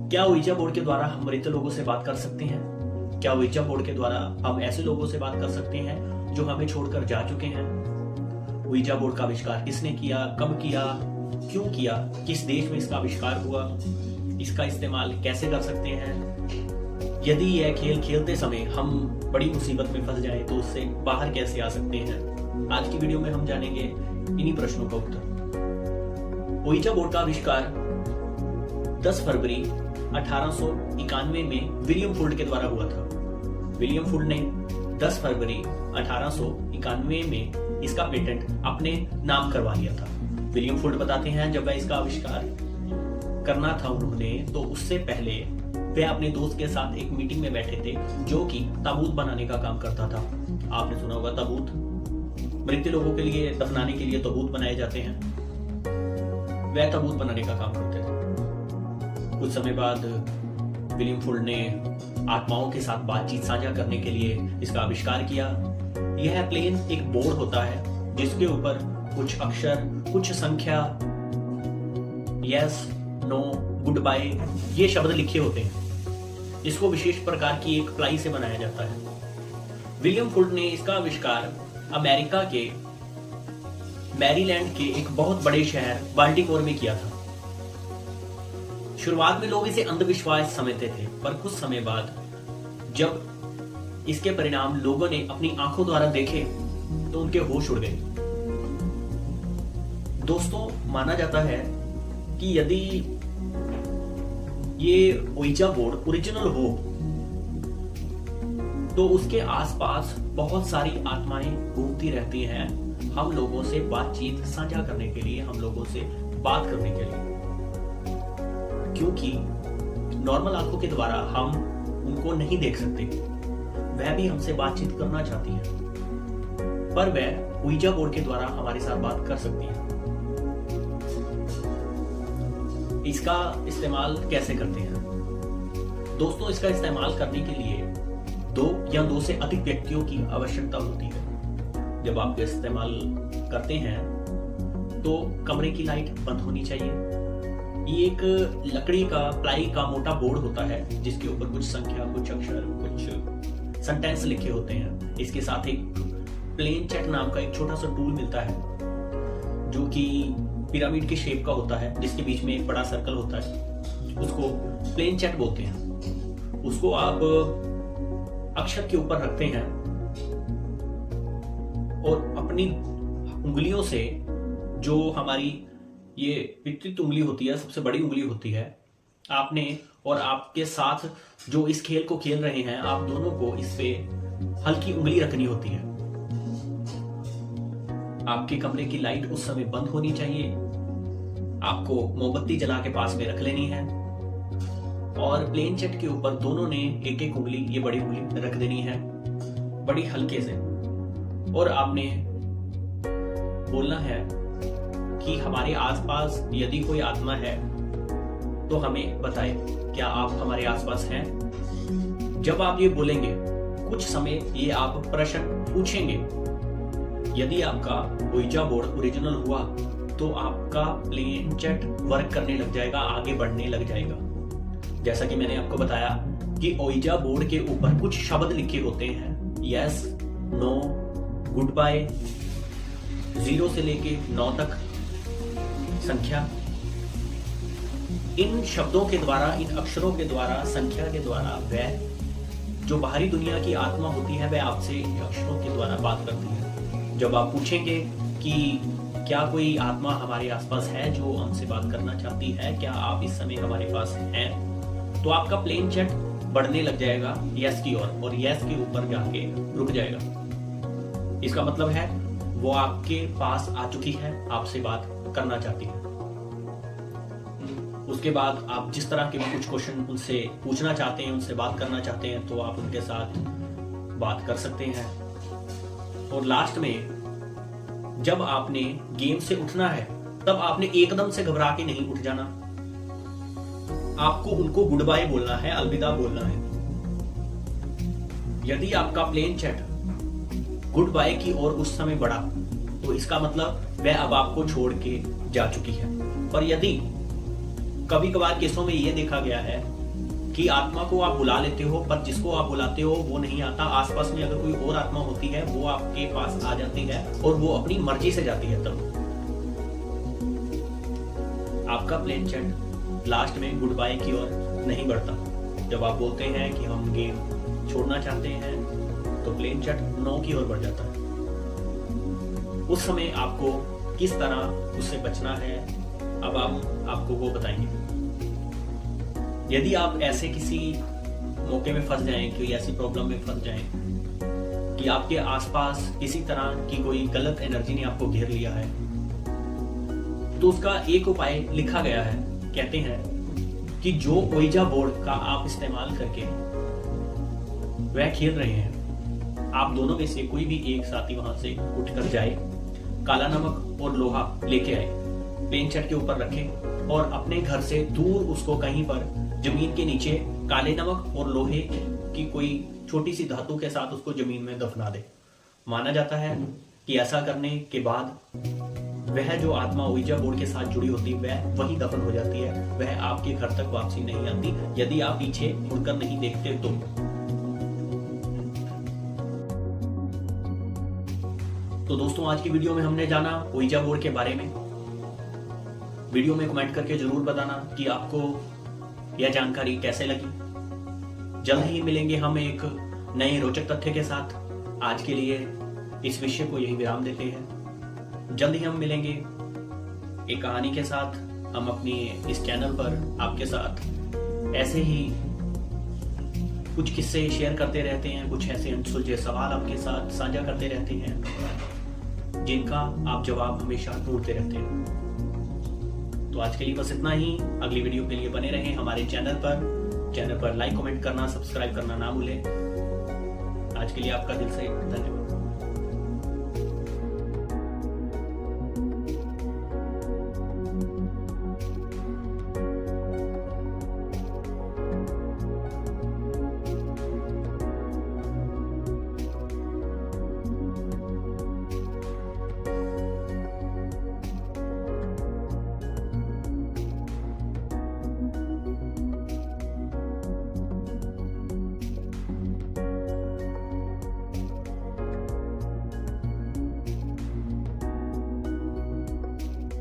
क्या ouija board के द्वारा हम मृत लोगों से बात कर सकते हैं? क्या ouija बोर्ड के द्वारा हम ऐसे लोगों से बात कर सकते हैं जो हमें छोड़कर जा चुके हैं? ouija बोर्ड का आविष्कार किसने किया, कब किया, क्यों किया, किस देश में इसका आविष्कार हुआ, इसका इस्तेमाल कैसे कर सकते हैं? यदि यह खेल खेलते समय हम बड़ी मुसीबत में फंस जाए तो उससे बाहर कैसे आ सकते हैं? आज की वीडियो में हम जानेंगे इन्हीं प्रश्नों का उत्तर। ouija बोर्ड का आविष्कार 10 फरवरी 1891 में विलियम फुल्ड के द्वारा हुआ था। विलियम फुल्ड ने 10 फरवरी 1891 में इसका पेटेंट अपने नाम करवा लिया था। विलियम फुल्ड बताते हैं जब वह इसका आविष्कार करना था उन्होंने, तो उससे पहले वे अपने दोस्त के साथ एक मीटिंग में बैठे थे जो कि ताबूत बनाने का काम करता था। आपने सुना होगा ताबूत, मृत लोगों के लिए दफनाने के लिए ताबूत बनाए जाते हैं। वह ताबूत बनाने का काम करते थे। कुछ समय बाद विलियम फुल्ड ने आत्माओं के साथ बातचीत साझा करने के लिए इसका आविष्कार किया। यह प्लेन एक बोर्ड होता है जिसके ऊपर कुछ अक्षर, कुछ संख्या, यस, नो, गुड बाय ये शब्द लिखे होते हैं। इसको विशेष प्रकार की एक प्लाई से बनाया जाता है। विलियम फुल्ड ने इसका आविष्कार अमेरिका के मैरीलैंड के एक बहुत बड़े शहर बाल्टीमोर में किया था। शुरुआत में लोग इसे अंधविश्वास समझते थे, पर कुछ समय बाद जब इसके परिणाम लोगों ने अपनी आंखों द्वारा देखे तो उनके होश उड़ गए। दोस्तों, माना जाता है कि यदि ये ouija बोर्ड ओरिजिनल हो तो उसके आसपास बहुत सारी आत्माएं घूमती रहती हैं, हम लोगों से बातचीत साझा करने के लिए, हम लोगों से बात करने के लिए। क्योंकि नॉर्मल आंखों के द्वारा हम उनको नहीं देख सकते, वह भी हमसे बातचीत करना चाहती है, पर वह ouija बोर्ड के द्वारा हमारे साथ बात कर सकती है। इसका इस्तेमाल कैसे करते हैं? दोस्तों, इसका इस्तेमाल करने के लिए 2 या 2 से अधिक व्यक्तियों की आवश्यकता होती है। जब आप इस्तेमाल करते हैं तो कमरे की लाइट बंद होनी चाहिए। ये एक लकड़ी का, प्लाई का मोटा बोर्ड होता है जिसके ऊपर कुछ संख्या, कुछ अक्षर, कुछ सेंटेंस लिखे होते हैं। इसके साथ एक प्लेन चेक नाम का एक छोटा सा टूल मिलता है जो कि पिरामिड के शेप का होता है, जिसके बीच में एक बड़ा सर्कल होता है। उसको प्लेन चेक बोलते हैं। उसको आप अक्षर के ऊपर रखते हैं और अपनी उंगलियों से, जो हमारी ये वितरित उंगली होती है, सबसे बड़ी उंगली होती है, आपने और आपके साथ जो इस खेल को खेल रहे हैं, आप दोनों को इस पे हल्की उंगली रखनी होती है। आपके कमरे की लाइट उस समय बंद होनी चाहिए। आपको मोमबत्ती जला के पास में रख लेनी है और प्लेन चेट के ऊपर दोनों ने एक एक उंगली, ये बड़ी उंगली रख देनी है बड़ी हल्के से, और आपने बोलना है कि हमारे आसपास यदि कोई आत्मा है तो हमें बताए, क्या आप हमारे आसपास हैं? जब आप ये बोलेंगे, कुछ समय ये आप प्रश्न पूछेंगे। यदि आपका ouija बोर्ड ओरिजिनल हुआ तो आपका प्लेन चेट वर्क करने लग जाएगा, आगे बढ़ने लग जाएगा। जैसा कि मैंने आपको बताया कि ouija बोर्ड के ऊपर कुछ शब्द लिखे होते हैं, यस, नो, गुड बाय, 0 से लेके 9 तक संख्या। इन शब्दों के द्वारा, इन अक्षरों के द्वारा, संख्या के द्वारा वह जो बाहरी दुनिया की आत्मा होती है वह आपसे इन अक्षरों के द्वारा बात करती है। जब आप पूछेंगे कि क्या कोई आत्मा हमारे आसपास है जो हमसे बात करना चाहती है, क्या आप इस समय हमारे पास हैं, तो आपका प्लेन चेट बढ़ने लग जाएगा यस की ओर, और यस के ऊपर जाके रुक जाएगा। इसका मतलब है वो आपके पास आ चुकी है, आपसे बात करना चाहती है। उसके बाद आप जिस तरह के भी कुछ क्वेश्चन उनसे पूछना चाहते हैं, उनसे बात करना चाहते हैं, तो आप उनके साथ बात कर सकते हैं। और लास्ट में जब आपने गेम से उठना है तब आपने एकदम से घबरा के नहीं उठ जाना, आपको उनको गुड बाय बोलना है, अलविदा बोलना है। यदि आपका प्लेन चैट गुड बाय की ओर उस समय बढ़ा तो इसका मतलब वह अब आपको छोड़ के जा चुकी है। पर यदि कभी कभार केसों में ये देखा गया है कि आत्मा को आप बुला लेते हो, पर जिसको आप बुलाते हो वो नहीं आता। आसपास में अगर कोई और आत्मा होती है वो आपके पास आ जाती है और वो अपनी मर्जी से जाती है। तब आपका प्लेन चैट लास्ट में गुड बाय की ओर नहीं बढ़ता। जब आप बोलते हैं कि हम गेम छोड़ना चाहते हैं तो प्लेन चैट नो की ओर बढ़ जाता है। उस समय आपको किस तरह उससे बचना है, अब आपको वो बताएंगे। यदि आप ऐसे किसी मौके में फंस जाएं, कोई ऐसी प्रॉब्लम में फंस जाएं कि आपके आसपास किसी तरह की कोई गलत एनर्जी ने आपको घेर लिया है, तो उसका एक उपाय लिखा गया है। कहते हैं कि जो ओइजा बोर्ड का आप इस्तेमाल करके वह खेल रहे हैं, आप दोनों में से कोई भी एक साथी वहां से उठकर जाए, काला नमक और लोहा लेके आए, प्लेन चैट के ऊपर रखे और अपने घर से दूर उसको कहीं पर जमीन के नीचे काले नमक और लोहे की कोई छोटी सी धातु के साथ उसको जमीन में दफना दे। माना जाता है कि ऐसा करने के बाद वह जो आत्मा ओइजा बोर्ड के साथ जुड़ी होती है वह वही दफन हो जाती है, वह आपके घर तक वापसी नहीं आती यदि आप पीछे मुड़कर नहीं देखते तो दोस्तों, आज की वीडियो में हमने जाना ओइजा बोर्ड के बारे में। वीडियो में कमेंट करके जरूर बताना कि आपको यह जानकारी कैसे लगी। जल्द ही मिलेंगे हम एक नए रोचक तथ्य के साथ। आज के लिए इस विषय को यही विराम देते हैं। जल्द ही हम मिलेंगे एक कहानी के साथ। हम अपनी इस चैनल पर आपके साथ ऐसे ही कुछ किस्से शेयर करते रहते हैं, कुछ ऐसे अनसुलझे सवाल आपके साथ साझा करते रहते हैं जिनका आप जवाब हमेशा ढूंढते रहते हैं। तो आज के लिए बस इतना ही। अगली वीडियो के लिए बने रहें हमारे चैनल पर लाइक कमेंट करना, सब्सक्राइब करना ना भूलें। आज के लिए आपका दिल से धन्यवाद।